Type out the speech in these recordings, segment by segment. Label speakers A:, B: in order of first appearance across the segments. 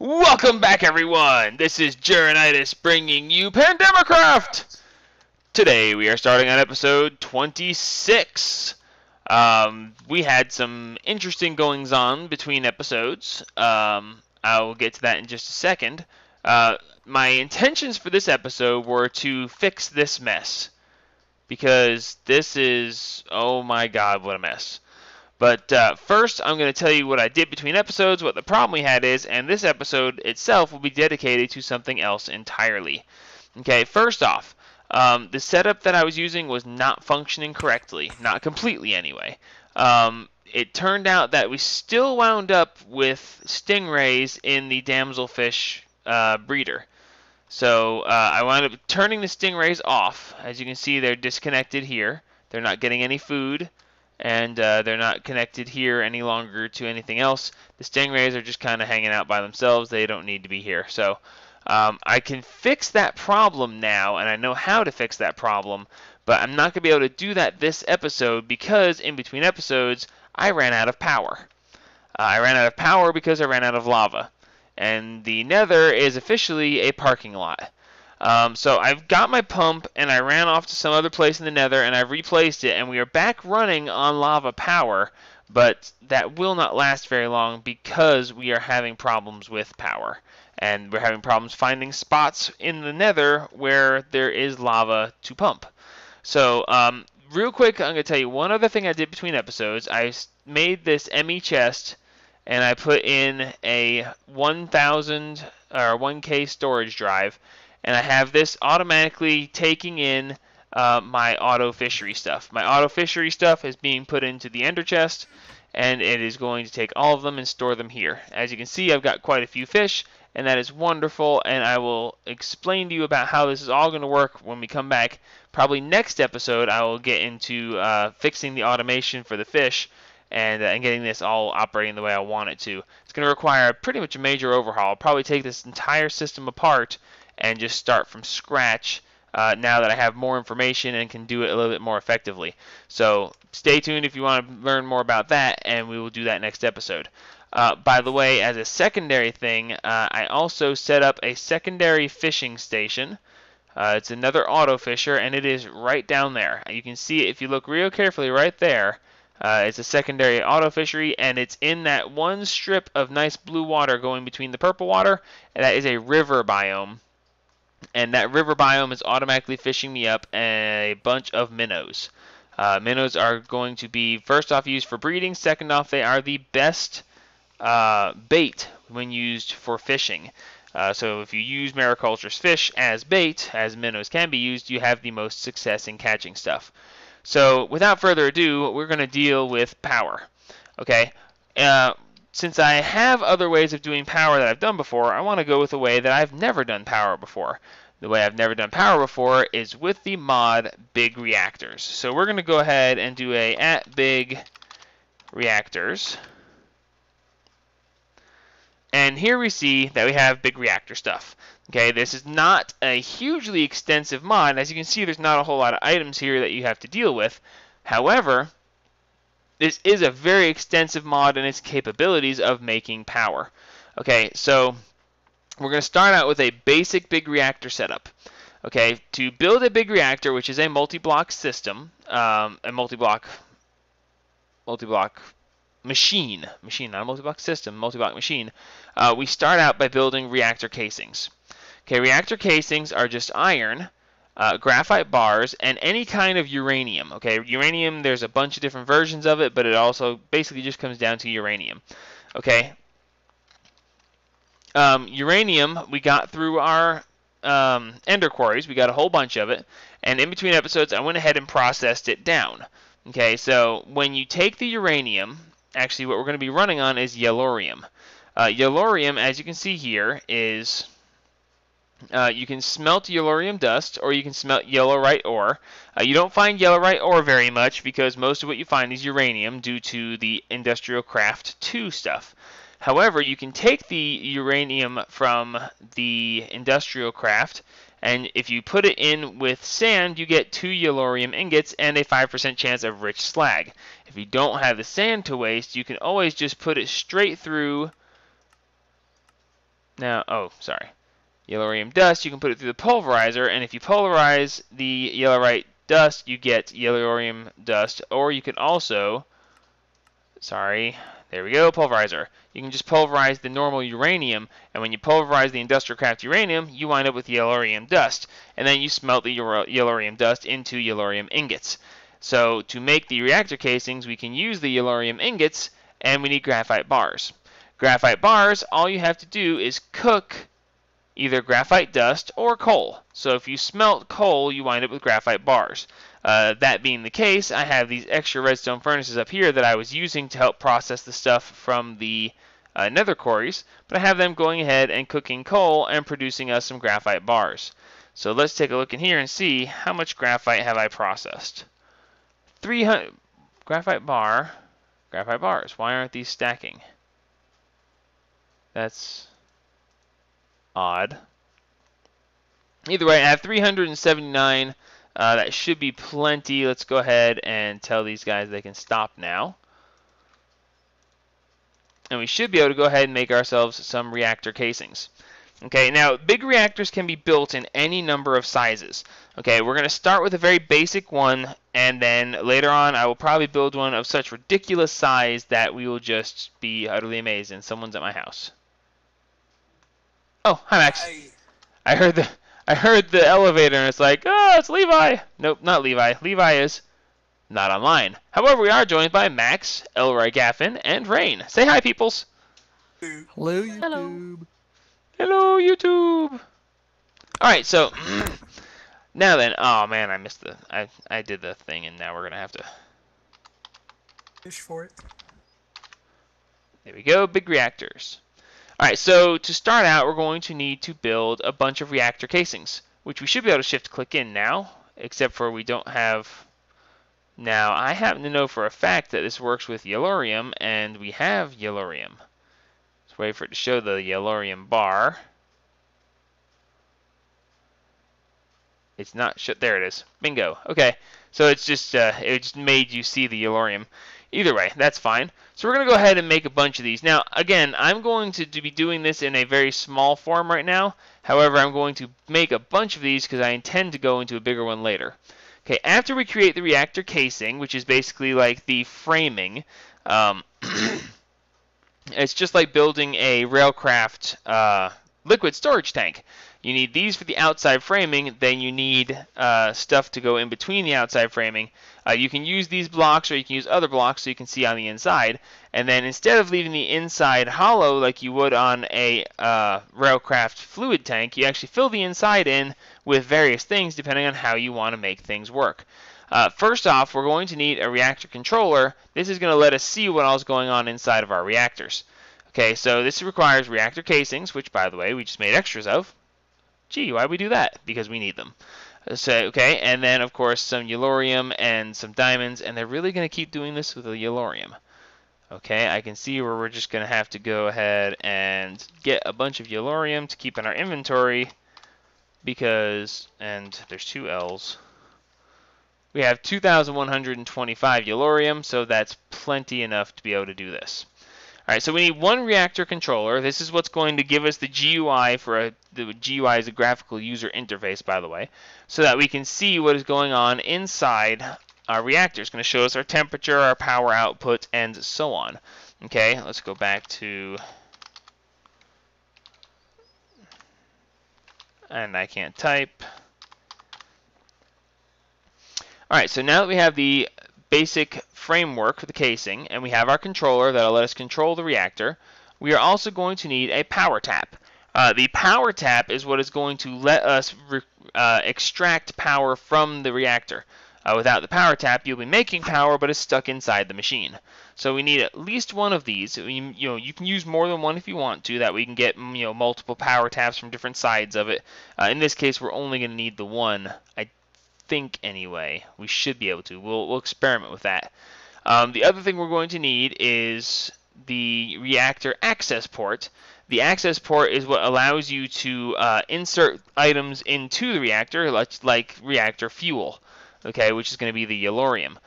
A: Welcome back, everyone! This is Jurinitis bringing you Pandemicraft! Today we are starting on episode 26. We had some interesting goings-on between episodes. I'll get to that in just a second. My intentions for this episode were to fix this mess. Because this is... oh my god, what a mess. But first, I'm going to tell you what I did between episodes, what the problem we had is, and this episode itself will be dedicated to something else entirely. Okay, first off, the setup that I was using was not functioning correctly. Not completely, anyway. It turned out that we still wound up with stingrays in the damselfish breeder. So I wound up turning the stingrays off. As you can see, they're disconnected here. They're not getting any food. And they're not connected here any longer to anything else. The stingrays are just kind of hanging out by themselves. They don't need to be here. So I can fix that problem now, and I know how to fix that problem, but I'm not going to be able to do that this episode because in between episodes, I ran out of power. I ran out of power because I ran out of lava. And the Nether is officially a parking lot. So I've got my pump, and I ran off to some other place in the Nether, and I've replaced it, and we are back running on lava power, but that will not last very long because we are having problems with power. And we're having problems finding spots in the Nether where there is lava to pump. So, real quick, I'm going to tell you one other thing I did between episodes. I made this ME chest, and I put in a 1000 or 1K storage drive. And I have this automatically taking in my auto fishery stuff. My auto fishery stuff is being put into the ender chest, and it is going to take all of them and store them here. As you can see, I've got quite a few fish, and that is wonderful, and I will explain to you about how this is all going to work when we come back. Probably next episode, I will get into fixing the automation for the fish, and getting this all operating the way I want it to. It's going to require pretty much a major overhaul. I'll probably take this entire system apart and just start from scratch now that I have more information and can do it a little bit more effectively. So stay tuned if you want to learn more about that, and we will do that next episode. By the way, as a secondary thing, I also set up a secondary fishing station. It's another auto fisher, and it is right down there. You can see it if you look real carefully right there. It's a secondary auto fishery, and it's in that one strip of nice blue water going between the purple water, and that is a river biome. And that river biome is automatically fishing me up a bunch of minnows. Minnows are going to be, first off, used for breeding. Second off, they are the best bait when used for fishing. So if you use mariculture's fish as bait, as minnows can be used, you have the most success in catching stuff. So without further ado, we're going to deal with power. Okay. Since I have other ways of doing power that I've done before, I want to go with a way that I've never done power before. The way I've never done power before is with the mod Big Reactors. So we're going to go ahead and do a @Big Reactors. And here we see that we have Big Reactor stuff. Okay, this is not a hugely extensive mod. As you can see, there's not a whole lot of items here that you have to deal with. However, this is a very extensive mod in its capabilities of making power. Okay, so we're going to start out with a basic Big Reactor setup. Okay, to build a Big Reactor, which is a multi-block system, a multi-block machine, not a multi-block system, multi-block machine, we start out by building reactor casings. Okay, reactor casings are just iron, graphite bars, and any kind of uranium. Okay, uranium, there's a bunch of different versions of it, but it also basically just comes down to uranium. Okay, uranium we got through our ender quarries. We got a whole bunch of it, and in between episodes I went ahead and processed it down. Okay, so when you take the uranium, actually what we're going to be running on is yellorium. Yellorium, as you can see here, is you can smelt yellorium dust, or you can smelt yellorite ore. You don't find yellorite ore very much because most of what you find is uranium due to the Industrial Craft 2 stuff. However, you can take the uranium from the Industrial Craft, and if you put it in with sand, you get 2 yellorium ingots and a 5% chance of rich slag. If you don't have the sand to waste, you can always just put it straight through Now, oh, sorry. Yellorium dust, you can put it through the pulverizer, and if you pulverize the yellorite dust, you get yellorium dust, or you can also, sorry, there we go, pulverizer. You can just pulverize the normal uranium, and when you pulverize the industrial craft uranium, you wind up with yellorium dust, and then you smelt the yellorium dust into yellorium ingots. So to make the reactor casings, we can use the yellorium ingots, and we need graphite bars. Graphite bars, all you have to do is cook either graphite dust or coal. So if you smelt coal, you wind up with graphite bars. That being the case, I have these extra redstone furnaces up here that I was using to help process the stuff from the nether quarries, but I have them going ahead and cooking coal and producing us some graphite bars. So let's take a look in here and see how much graphite have I processed. 300 graphite bars. Why aren't these stacking? That's odd. Either way, I have 379. That should be plenty. Let's go ahead and tell these guys they can stop now. And we should be able to go ahead and make ourselves some reactor casings. Okay, now big reactors can be built in any number of sizes. Okay, we're going to start with a very basic one, and then later on I will probably build one of such ridiculous size that we will just be utterly amazed and someone's at my house. Oh, hi Max. I heard the elevator and it's like, oh, it's Levi. Nope, not Levi. Levi is not online. However, we are joined by Max, Elroy Gaffin, and Rain. Say hi, peoples.
B: Hello, YouTube.
C: Hello.
A: Hello, YouTube. All right, so now then, oh man, I missed the, I did the thing, and now we're gonna have to
B: Fish for it.
A: There we go, big reactors. All right, so to start out, we're going to need to build a bunch of reactor casings, which we should be able to shift-click in now, except for we don't have. Now, I happen to know for a fact that this works with yellorium, and we have yellorium. Let's wait for it to show the yellorium bar. It's not there it is. Bingo. Okay, so it's just it just made you see the yellorium. Either way, that's fine. So we're going to go ahead and make a bunch of these. Now, again, I'm going to be doing this in a very small form right now. However, I'm going to make a bunch of these because I intend to go into a bigger one later. Okay, after we create the reactor casing, which is basically like the framing, it's just like building a railcraft liquid storage tank. You need these for the outside framing, then you need stuff to go in between the outside framing. You can use these blocks or you can use other blocks so you can see on the inside. And then instead of leaving the inside hollow like you would on a railcraft fluid tank, you actually fill the inside in with various things depending on how you want to make things work. First off, we're going to need a reactor controller. This is going to let us see what else is going on inside of our reactors. Okay, so this requires reactor casings, which by the way we just made extras of. Gee, why we do that? Because we need them. So, okay, and then of course some yellorium and some diamonds, and they're really going to keep doing this with the yellorium. Okay, I can see where we're just going to have to go ahead and get a bunch of yellorium to keep in our inventory because, and there's two L's. We have 2,125 yellorium, so that's plenty enough to be able to do this. All right, so we need one reactor controller. This is what's going to give us the GUI the GUI is a graphical user interface, by the way, so that we can see what is going on inside our reactor. It's going to show us our temperature, our power output, and so on. Okay, let's go back to, and I can't type. All right, so now that we have the basic framework for the casing, and we have our controller that'll let us control the reactor, we are also going to need a power tap. The power tap is what is going to let us extract power from the reactor. Without the power tap, you'll be making power, but it's stuck inside the machine. So we need at least one of these. You can use more than one if you want to. That we can get multiple power taps from different sides of it. In this case, we're only going to need the one. I think anyway. We should be able to. We'll experiment with that. The other thing we're going to need is the reactor access port. The access port is what allows you to insert items into the reactor, like reactor fuel, okay, which is going to be the yellorium.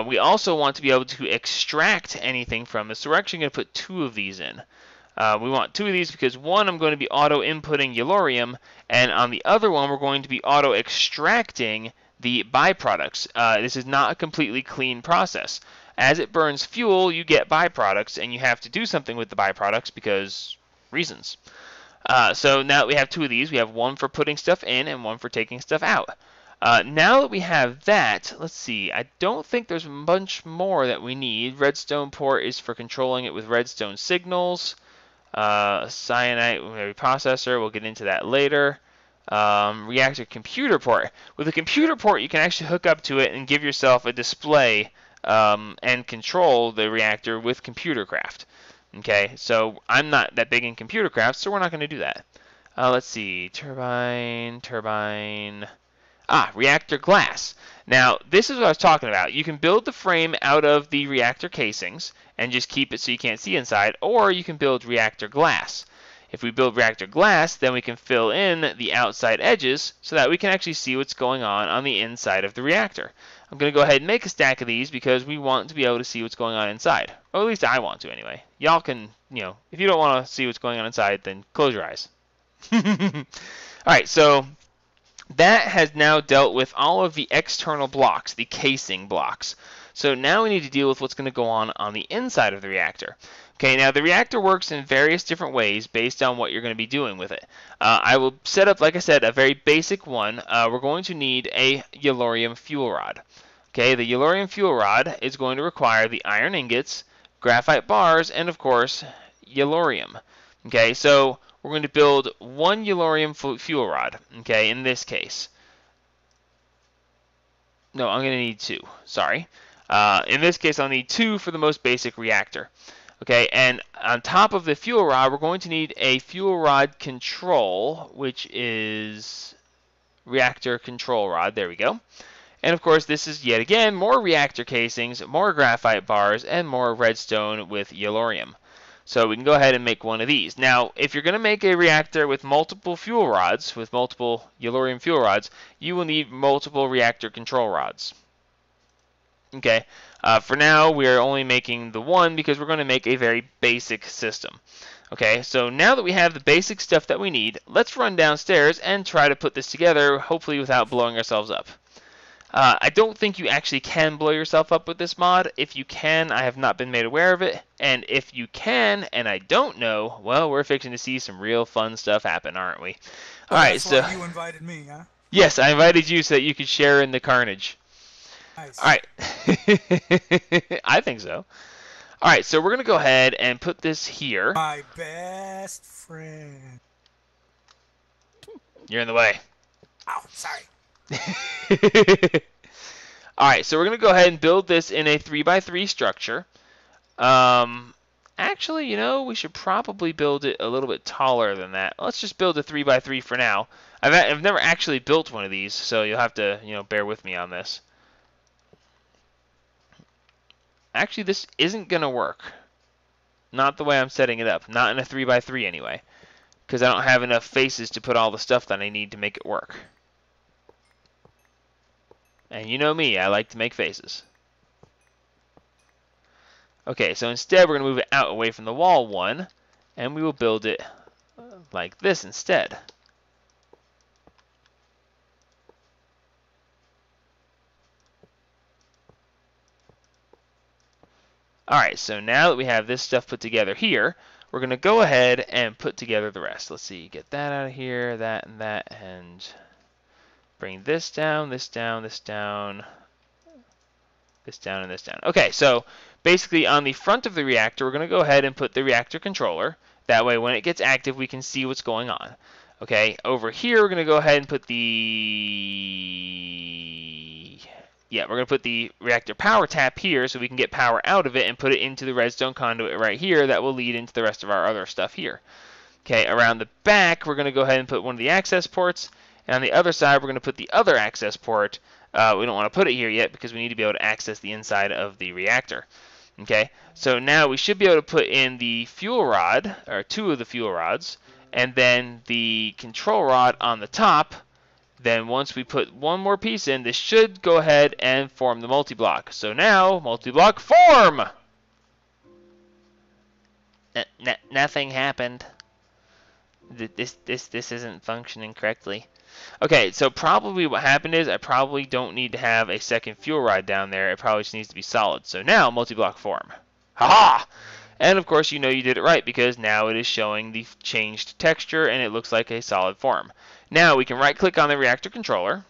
A: We also want to be able to extract anything from this, so we're actually going to put two of these in. We want 2 of these because one I'm going to be auto-inputting yellorium, and on the other one we're going to be auto-extracting the byproducts. This is not a completely clean process. As it burns fuel, you get byproducts, and you have to do something with the byproducts because reasons. So now that we have 2 of these, we have one for putting stuff in and one for taking stuff out. Now that we have that, let's see, I don't think there's much more that we need. Redstone port is for controlling it with redstone signals. Cyanide processor, we'll get into that later. Reactor computer port. With a computer port, you can actually hook up to it and give yourself a display and control the reactor with Computercraft. Okay, so I'm not that big in Computercraft, so we're not going to do that. Let's see, turbine. Reactor glass. Now, this is what I was talking about. You can build the frame out of the reactor casings and just keep it so you can't see inside, or you can build reactor glass. If we build reactor glass, then we can fill in the outside edges so that we can actually see what's going on the inside of the reactor. I'm going to go ahead and make a stack of these because we want to be able to see what's going on inside. Or at least I want to anyway. Y'all can, if you don't want to see what's going on inside, then close your eyes. Alright, so that has now dealt with all of the external blocks, the casing blocks. So now we need to deal with what's going to go on the inside of the reactor. Okay, now the reactor works in various different ways based on what you're going to be doing with it. I will set up, like I said, a very basic one. We're going to need a yellorium fuel rod. Okay, the yellorium fuel rod is going to require the iron ingots, graphite bars, and of course, yellorium. Okay, so we're going to build one yellorium fuel rod, okay, in this case. No, I'm going to need 2, sorry. In this case, I'll need 2 for the most basic reactor. Okay, and on top of the fuel rod, we're going to need a fuel rod control, which is reactor control rod. There we go. And of course, this is yet again more reactor casings, more graphite bars, and more redstone with yellorium. So we can go ahead and make one of these. Now, if you're going to make a reactor with multiple fuel rods, with multiple yellorium fuel rods, you will need multiple reactor control rods. Okay, for now we are only making the one because we're going to make a very basic system. Okay, so now that we have the basic stuff that we need, let's run downstairs and try to put this together, hopefully without blowing ourselves up. I don't think you actually can blow yourself up with this mod. If you can, I have not been made aware of it. And if you can, and I don't know, well, we're fixing to see some real fun stuff happen, aren't we? Alright, so...
B: That's why you invited me, huh?
A: Yes, I invited you so that you could share in the carnage.
B: Nice.
A: Alright. I think so. Alright, so we're going to go ahead and put this here.
B: My best friend.
A: You're in the way.
B: Oh, sorry.
A: Alright, so we're going to go ahead and build this in a 3x3 structure. Actually, we should probably build it a little bit taller than that. Let's just build a 3x3 for now. I've never actually built one of these, so you'll have to, bear with me on this. Actually, this isn't going to work. Not the way I'm setting it up. Not in a 3x3 anyway. Because I don't have enough faces to put all the stuff that I need to make it work. And you know me, I like to make faces. Okay, so instead we're going to move it out away from the wall one. And we will build it like this instead. Alright, so now that we have this stuff put together here, we're going to go ahead and put together the rest. Let's see, get that out of here, that, and bring this down, this down, this down, this down, and this down. Okay, so basically on the front of the reactor, we're going to go ahead and put the reactor controller. That way when it gets active, we can see what's going on. Okay, over here, we're going to go ahead and put we're going to put the reactor power tap here so we can get power out of it and put it into the redstone conduit right here that will lead into the rest of our other stuff here. Okay, around the back, we're going to go ahead and put one of the access ports, and on the other side, we're going to put the other access port. We don't want to put it here yet because we need to be able to access the inside of the reactor. Okay, so now we should be able to put in the fuel rod, or 2 of the fuel rods, and then the control rod on the top. Then once we put one more piece in, this should go ahead and form the multi-block. So now, multi-block form! Nothing happened. This isn't functioning correctly. Okay, so probably what happened is I probably don't need to have a second fuel rod down there. It probably just needs to be solid. So now multi-block form. Haha! And of course you know you did it right because now it is showing the changed texture and it looks like a solid form. Now we can right click on the reactor controller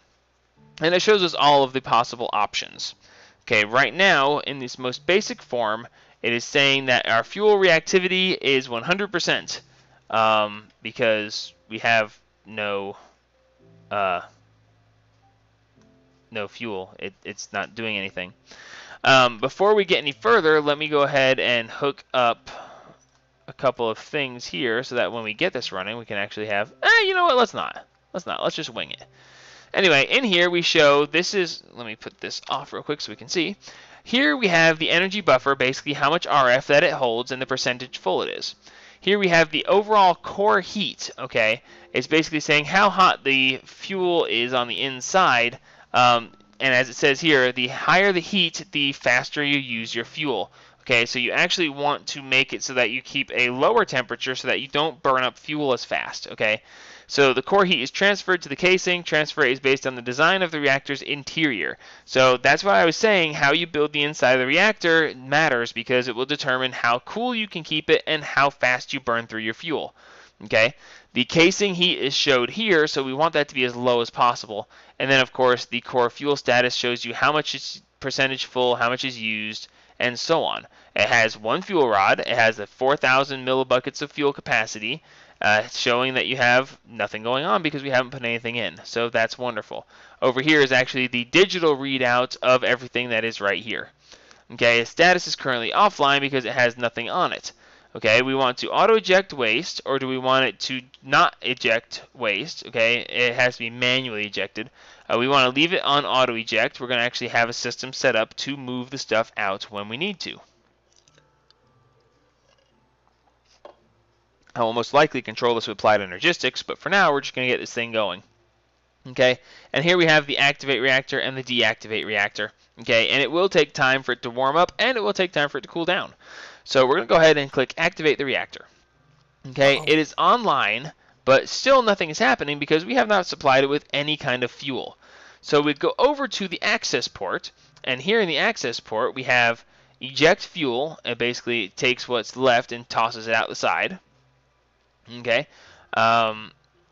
A: and it shows us all of the possible options. Okay, right now in this most basic form it is saying that our fuel reactivity is 100% because we have no fuel. It's not doing anything. Before we get any further, let me go ahead and hook up a couple of things here so that when we get this running, we can actually have... you know what? Let's not. Let's just wing it. Anyway, in here we show... This is... Let me put this off real quick so we can see. Here we have the energy buffer, basically how much RF that it holds and the percentage full it is. Here we have the overall core heat, okay? It's basically saying how hot the fuel is on the inside. And as it says here, the higher the heat, the faster you use your fuel. Okay, so you actually want to make it so that you keep a lower temperature so that you don't burn up fuel as fast, okay? So the core heat is transferred to the casing. Transfer is based on the design of the reactor's interior. So that's why I was saying how you build the inside of the reactor matters because it will determine how cool you can keep it and how fast you burn through your fuel. Okay, the casing heat is showed here, so we want that to be as low as possible. And then of course the core fuel status shows you how much is percentage full, how much is used, and so on. It has one fuel rod. It has a 4,000 millibuckets of fuel capacity. Showing that you have nothing going on because we haven't put anything in. So that's wonderful. Over here is actually the digital readout of everything that is right here. Okay, status is currently offline because it has nothing on it. Okay, we want to auto eject waste, or do we want it to not eject waste? Okay, it has to be manually ejected. We want to leave it on auto eject. We're going to actually have a system set up to move the stuff out when we need to. I will most likely control this with applied energistics, but for now we're just going to get this thing going. Okay, and here we have the activate reactor and the deactivate reactor. Okay, and it will take time for it to warm up and it will take time for it to cool down. So we're going to go ahead and click activate the reactor. Okay, it is online, but still nothing is happening because we have not supplied it with any kind of fuel. So we go over to the access port, and here in the access port we have eject fuel. It basically takes what's left and tosses it out the side. Okay,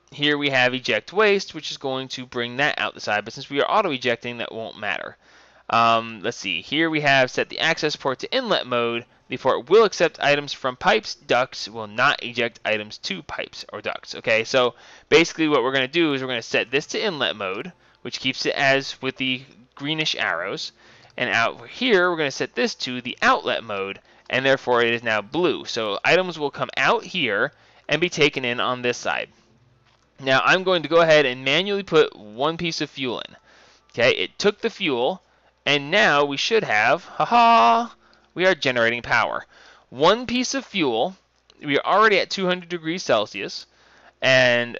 A: here we have eject waste, which is going to bring that out the side, but since we are auto ejecting, that won't matter. Let's see, here we have set the access port to inlet mode. The port will accept items from pipes. Ducts will not eject items to pipes or ducts. Okay, so basically what we're going to do is we're going to set this to inlet mode, which keeps it as with the greenish arrows, and out here we're going to set this to the outlet mode, and therefore it is now blue. So items will come out here and be taken in on this side. Now I'm going to go ahead and manually put one piece of fuel in. Okay, it took the fuel, and now we should have, we are generating power. One piece of fuel, we are already at 200 degrees Celsius, and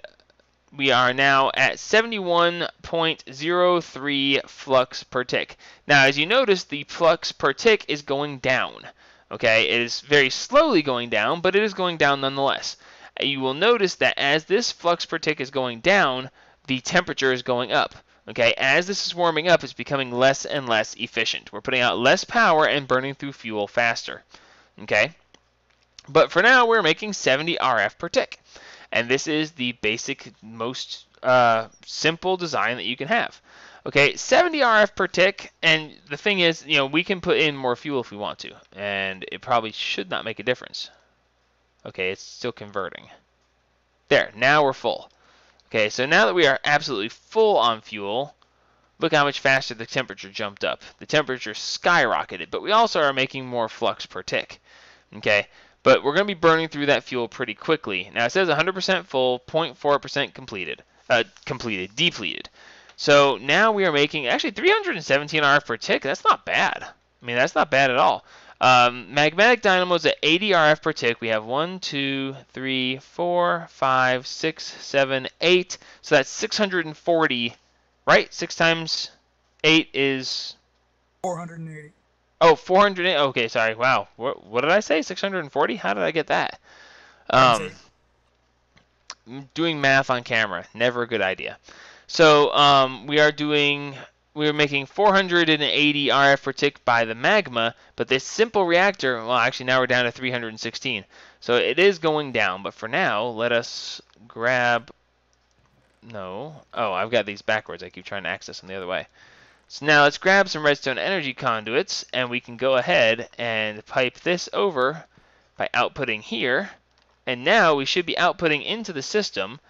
A: we are now at 71.03 flux per tick. Now as you notice, the flux per tick is going down. Okay, it is very slowly going down, but it is going down nonetheless. You will notice that as this flux per tick is going down, the temperature is going up. Okay, as this is warming up, it's becoming less and less efficient. We're putting out less power and burning through fuel faster. Okay, but for now we're making 70 RF per tick, and this is the basic, most simple design that you can have. Okay, 70 RF per tick, and the thing is, you know, we can put in more fuel if we want to, and it probably should not make a difference. Okay, it's still converting. There, now we're full. Okay, so now that we are absolutely full on fuel, look how much faster the temperature jumped up. The temperature skyrocketed, but we also are making more flux per tick. Okay, but we're going to be burning through that fuel pretty quickly. Now it says 100% full, 0.4% depleted. So now we are making actually 317 RF per tick. That's not bad. I mean, that's not bad at all. Magnetic dynamos at 80 RF per tick. We have 1, 2, 3, 4, 5, 6, 7, 8. So that's 640, right? 6 times 8 is
B: 480.
A: Oh, 400. Okay, sorry. Wow. What did I say? 640? How did I get that?
B: Times
A: Um,
B: 8.
A: doing math on camera, never a good idea. So we are making 480 RF per tick by the magma, but this simple reactor, well, actually now we're down to 316. So it is going down, but for now, let us grab, no, oh, I've got these backwards. I keep trying to access them the other way. So now let's grab some redstone energy conduits, and we can go ahead and pipe this over by outputting here. And now we should be outputting into the system.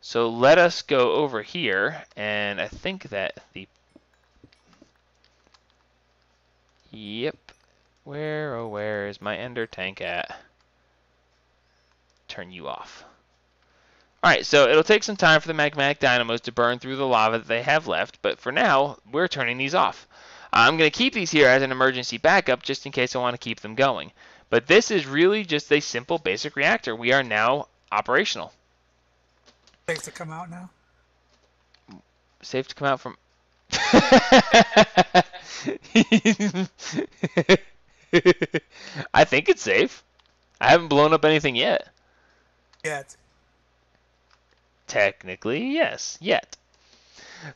A: So let us go over here, and I think that the... Yep. Where, oh, where is my ender tank at? Turn you off. Alright, so it'll take some time for the magmatic dynamos to burn through the lava that they have left, but for now, we're turning these off. I'm going to keep these here as an emergency backup just in case I want to keep them going. But this is really just a simple basic reactor. We are now operational.
B: Safe to come out now?
A: Safe to come out from... I think it's safe. I haven't blown up anything yet.
B: Yet.
A: Technically, yes, yet.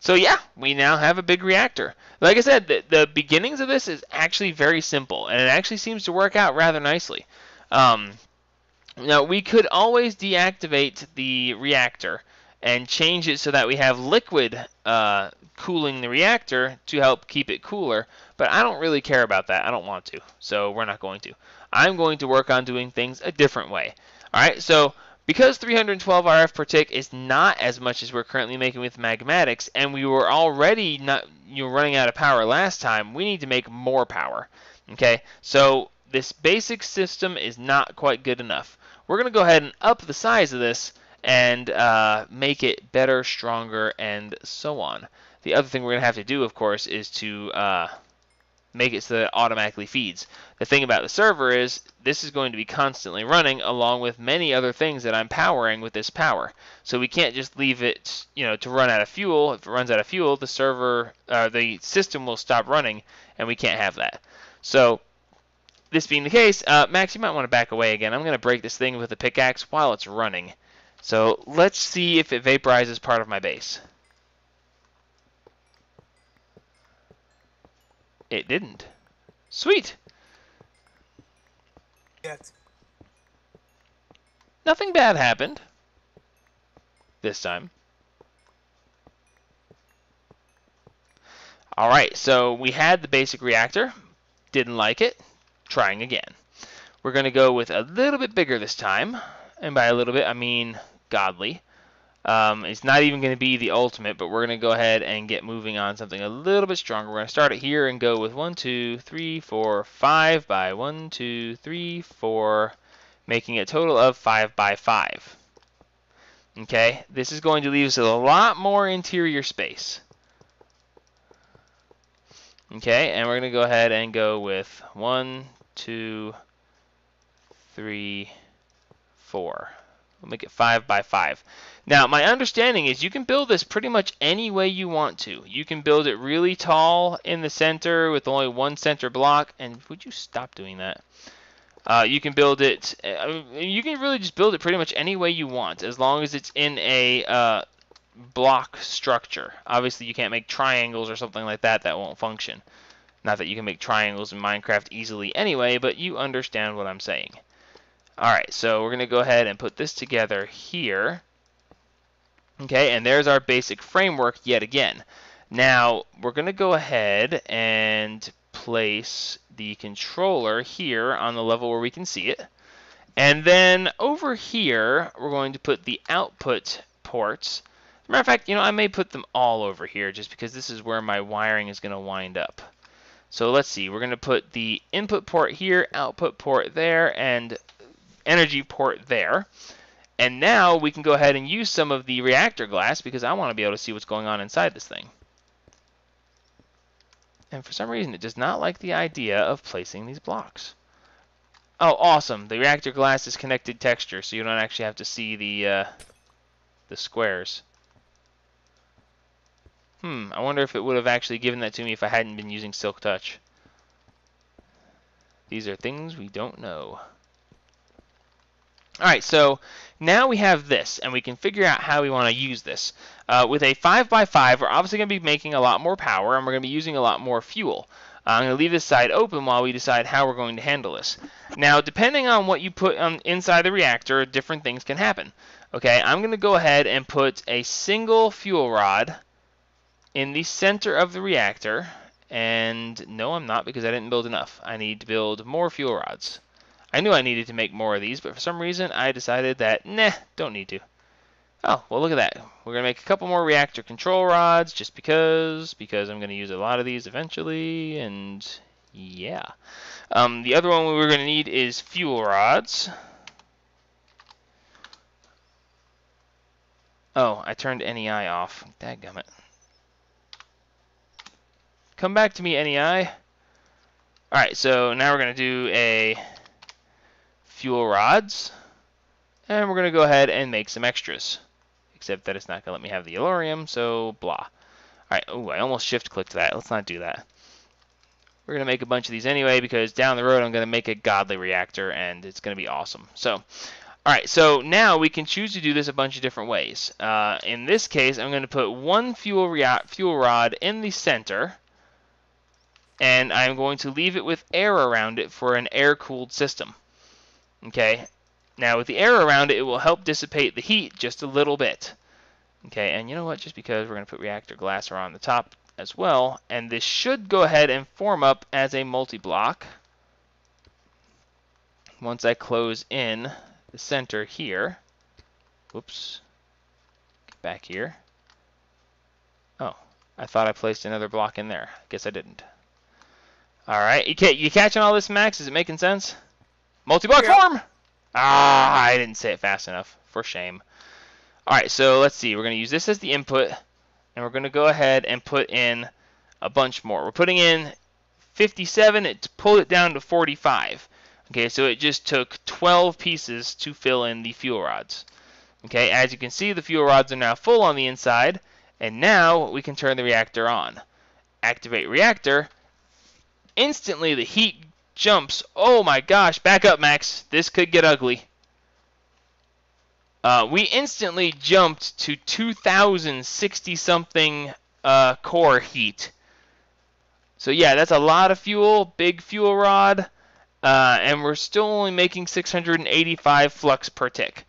A: So yeah, we now have a big reactor. Like I said, the beginnings of this is actually very simple, and it actually seems to work out rather nicely. Now, we could always deactivate the reactor and change it so that we have liquid cooling the reactor to help keep it cooler, but I don't really care about that. I don't want to, so we're not going to. I'm going to work on doing things a different way. Alright, so because 312 RF per tick is not as much as we're currently making with magmatics, and we were already not running out of power last time, we need to make more power. Okay, so this basic system is not quite good enough. We're going to go ahead and up the size of this and make it better, stronger, and so on. The other thing we're going to have to do, of course, is to make it so that it automatically feeds. The thing about the server is this is going to be constantly running along with many other things that I'm powering with this power. So we can't just leave it, to run out of fuel. If it runs out of fuel, the server, the system will stop running, and we can't have that. So this being the case, Max, you might want to back away again. I'm going to break this thing with a pickaxe while it's running. So let's see if it vaporizes part of my base. It didn't. Sweet!
B: Yet.
A: Nothing bad happened. This time. Alright, so we had the basic reactor. Didn't like it. Trying again. We're going to go with a little bit bigger this time. And by a little bit, I mean godly. It's not even going to be the ultimate, but we're going to go ahead and get moving on something a little bit stronger. We're going to start it here and go with 1, 2, 3, 4, 5 by 1, 2, 3, 4, making a total of 5 by 5. Okay, this is going to leave us with a lot more interior space. Okay, and we're going to go ahead and go with 1, 2, 3, 4. We'll make it 5 by 5. Now, my understanding is you can build this pretty much any way you want to. You can build it really tall in the center with only one center block. And would you stop doing that? You can build it. You can really just build it pretty much any way you want, as long as it's in a block structure. Obviously, you can't make triangles or something like that. That won't function. Not that you can make triangles in Minecraft easily anyway, but you understand what I'm saying. Alright, so we're going to go ahead and put this together here. Okay, and there's our basic framework yet again. Now, we're going to go ahead and place the controller here on the level where we can see it. And then over here, we're going to put the output ports. As a matter of fact, I may put them all over here just because this is where my wiring is going to wind up. So let's see, we're going to put the input port here, output port there, and energy port there. And now we can go ahead and use some of the reactor glass because I want to be able to see what's going on inside this thing. And for some reason it does not like the idea of placing these blocks. Oh, awesome. The reactor glass is connected texture, so you don't actually have to see the squares. I wonder if it would have actually given that to me if I hadn't been using Silk Touch. These are things we don't know. Alright, so now we have this, and we can figure out how we want to use this. With a 5x5, we're obviously going to be making a lot more power, and we're going to be using a lot more fuel. I'm going to leave this side open while we decide how we're going to handle this. Now, depending on what you put inside the reactor, different things can happen. Okay, I'm going to go ahead and put a single fuel rod in the center of the reactor. And no, I'm not, because I didn't build enough. I need to build more fuel rods. I knew I needed to make more of these, but for some reason I decided that, nah, don't need to. Oh, well, look at that. We're going to make a couple more reactor control rods just because I'm going to use a lot of these eventually, and yeah. The other one we were going to need is fuel rods. Oh, I turned NEI off. Dadgummit. Come back to me, NEI. Alright, so now we're going to do a fuel rods, and we're going to go ahead and make some extras. Except that it's not going to let me have the Elorium, so blah. Alright, oh, I almost shift-clicked that. Let's not do that. We're going to make a bunch of these anyway, because down the road I'm going to make a godly reactor, and it's going to be awesome. So, alright, so now we can choose to do this a bunch of different ways. In this case, I'm going to put one fuel rod in the center, and I'm going to leave it with air around it for an air-cooled system. Okay, now with the air around it, it will help dissipate the heat just a little bit. Okay, and you know what, just because we're going to put reactor glass around the top as well, and this should go ahead and form up as a multi-block once I close in the center here. Whoops, get back here. Oh, I thought I placed another block in there. Guess I didn't. Alright, you catching all this, Max? Is it making sense? Multi-block form! Ah, I didn't say it fast enough. For shame. Alright, so let's see. We're going to use this as the input, and we're going to go ahead and put in a bunch more. We're putting in 57. It pulled it down to 45. Okay, so it just took 12 pieces to fill in the fuel rods. Okay, as you can see, the fuel rods are now full on the inside, and now we can turn the reactor on. Activate reactor. Instantly, the heat jumps. Oh my gosh, back up, Max. This could get ugly. We instantly jumped to 2,060 something core heat. So yeah, that's a lot of fuel, big fuel rod, and we're still only making 685 flux per tick.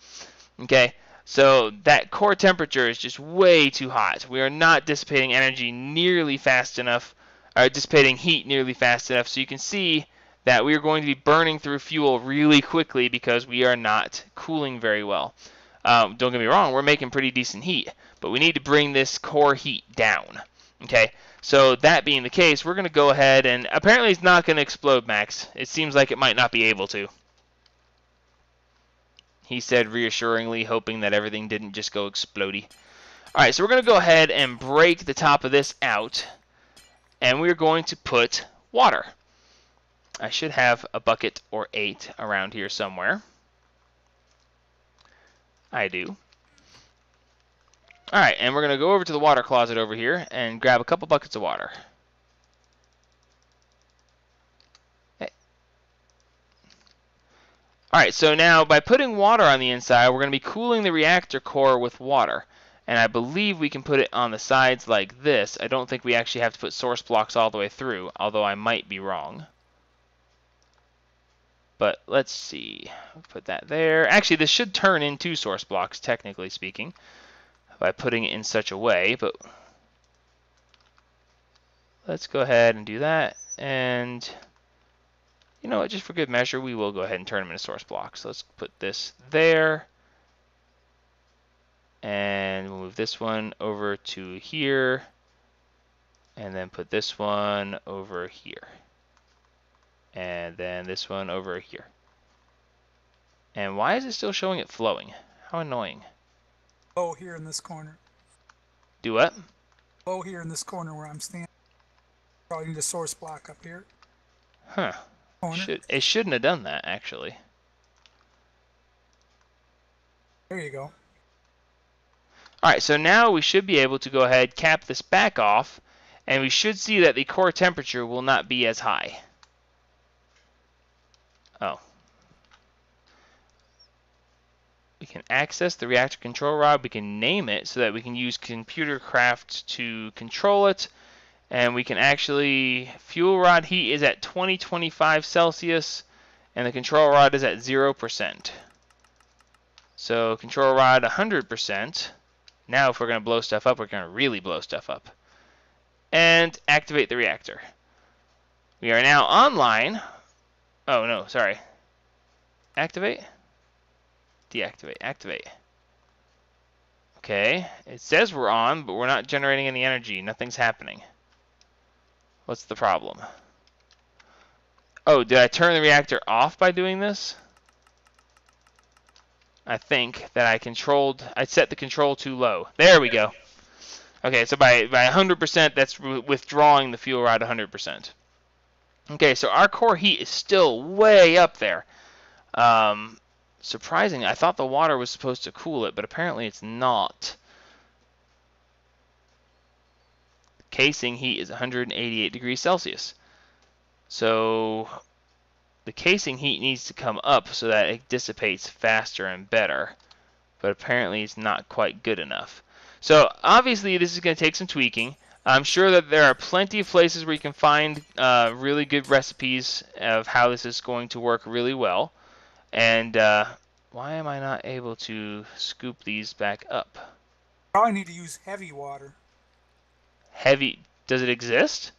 A: Okay, so that core temperature is just way too hot. We are not dissipating energy nearly fast enough, or dissipating heat nearly fast enough, so you can see that we are going to be burning through fuel really quickly because we are not cooling very well. Don't get me wrong, we're making pretty decent heat, but we need to bring this core heat down. Okay, so that being the case, we're going to go ahead and apparently it's not going to explode, Max. It seems like it might not be able to. He said reassuringly, hoping that everything didn't just go explodey. Alright, so we're going to go ahead and break the top of this out, and we're going to put water. I should have a bucket or 8 around here somewhere. I do. Alright, and we're going to go over to the water closet over here and grab a couple buckets of water. Okay. Alright, so now by putting water on the inside, we're going to be cooling the reactor core with water. And I believe we can put it on the sides like this. I don't think we actually have to put source blocks all the way through, although I might be wrong. But let's see. Put that there. Actually, this should turn into source blocks, technically speaking, by putting it in such a way. But let's go ahead and do that. And you know what? Just for good measure, we will go ahead and turn them into source blocks. So let's put this there. And we'll move this one over to here. And then put this one over here. And then this one over here. And why is it still showing it flowing? How annoying.
B: Oh, here in this corner.
A: Do what?
B: Oh, here in this corner where I'm standing. Probably need a source block up here.
A: Huh. It shouldn't have done that, actually.
B: There you go.
A: Alright, so now we should be able to go ahead, cap this back off, and we should see that the core temperature will not be as high. can access the reactor control rod. We can name it so that we can use Computercraft to control it. And we can actually, fuel rod heat is at 2025 Celsius, and the control rod is at 0%. So control rod 100%. Now if we're going to blow stuff up, we're going to really blow stuff up. And activate the reactor. We are now online. Oh no, sorry. Activate? Deactivate. Activate. Okay, it says we're on, but we're not generating any energy. Nothing's happening. What's the problem? Oh, did I turn the reactor off by doing this? I think that I set the control too low. There we go. Okay, so by 100%, that's withdrawing the fuel rod 100%. Okay, so our core heat is still way up there. Surprisingly, I thought the water was supposed to cool it, but apparently it's not. Casing heat is 188 degrees Celsius. So the casing heat needs to come up so that it dissipates faster and better. But apparently it's not quite good enough. So obviously this is going to take some tweaking. I'm sure that there are plenty of places where you can find really good recipes of how this is going to work really well. And why am I not able to scoop these back up?
B: Probably need to use heavy water.
A: Heavy? Does it exist?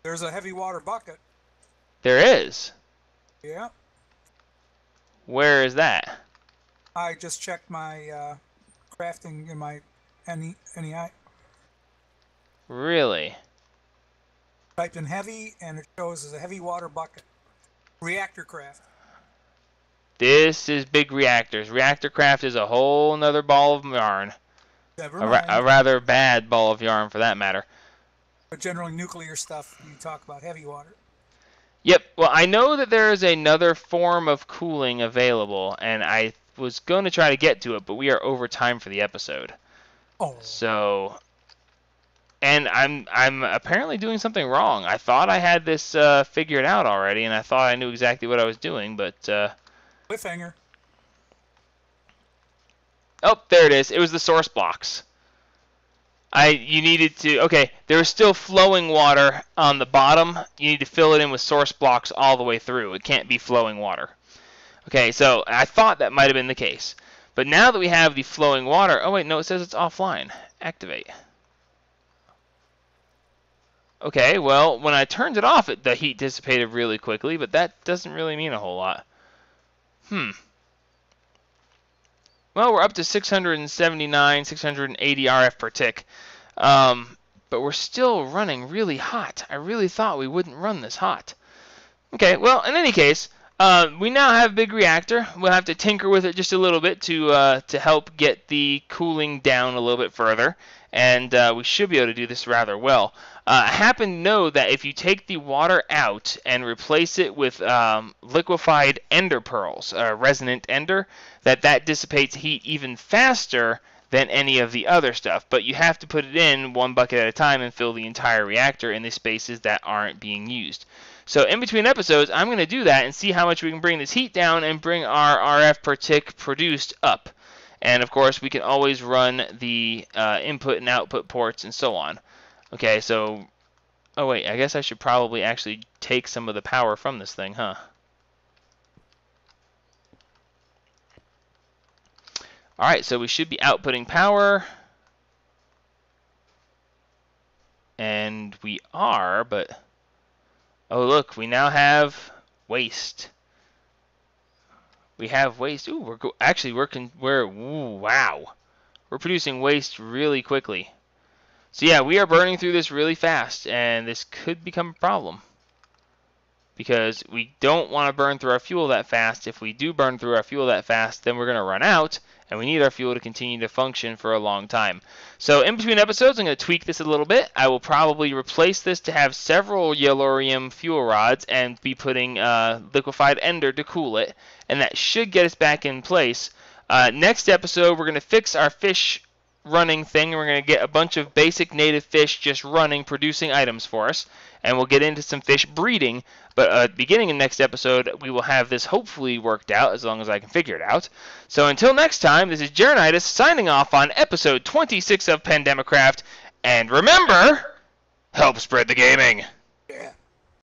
B: There's a heavy water bucket.
A: There is?
B: Yeah.
A: Where is that?
B: I just checked my crafting in my NEI.
A: Really?
B: Typed in heavy, and it shows as a heavy water bucket. Reactor craft.
A: This is Big Reactors. Reactorcraft is a whole nother ball of yarn.
B: Never mind.
A: A rather bad ball of yarn, for that matter.
B: But generally nuclear stuff, you talk about heavy water.
A: Yep. Well, I know that there is another form of cooling available, and I was going to try to get to it, but we are over time for the episode.
B: Oh.
A: So, and I'm apparently doing something wrong. I thought I had this figured out already, and I thought I knew exactly what I was doing, but
B: Cliffhanger.
A: oh, there it is. It was the source blocks. You needed to, okay, there was still flowing water on the bottom. You need to fill it in with source blocks all the way through. It can't be flowing water. Okay, so I thought that might have been the case. But now that we have the flowing water, oh wait, no, it says it's offline. Activate. Okay, well, when I turned it off, the heat dissipated really quickly, but that doesn't really mean a whole lot. Well, we're up to 679, 680 RF per tick. But we're still running really hot. I really thought we wouldn't run this hot. Okay, well, in any case, we now have Big Reactor. We'll have to tinker with it just a little bit to help get the cooling down a little bit further. And we should be able to do this rather well. I happen to know that if you take the water out and replace it with liquefied ender pearls, resonant ender, that dissipates heat even faster than any of the other stuff. But you have to put it in one bucket at a time and fill the entire reactor in the spaces that aren't being used. So in between episodes, I'm going to do that and see how much we can bring this heat down and bring our RF per tick produced up. And of course, we can always run the input and output ports and so on. Okay, so, oh wait, I guess I should probably actually take some of the power from this thing, huh? Alright, so we should be outputting power. And we are, but, oh look, we now have waste. We have waste. Ooh, wow. We're producing waste really quickly. So yeah, we are burning through this really fast, and this could become a problem. Because we don't want to burn through our fuel that fast. If we do burn through our fuel that fast, then we're going to run out, and we need our fuel to continue to function for a long time. So in between episodes, I'm going to tweak this a little bit. I will probably replace this to have several yellorium fuel rods and be putting liquefied ender to cool it, and that should get us back in place. Next episode, we're going to fix our fish running thing. We're going to get a bunch of basic native fish just running, producing items for us. And we'll get into some fish breeding. But beginning in next episode, we will have this hopefully worked out, as long as I can figure it out. So until next time, this is Jeronitis signing off on episode 26 of Pandemicraft. And remember, help spread the gaming.
B: Yeah.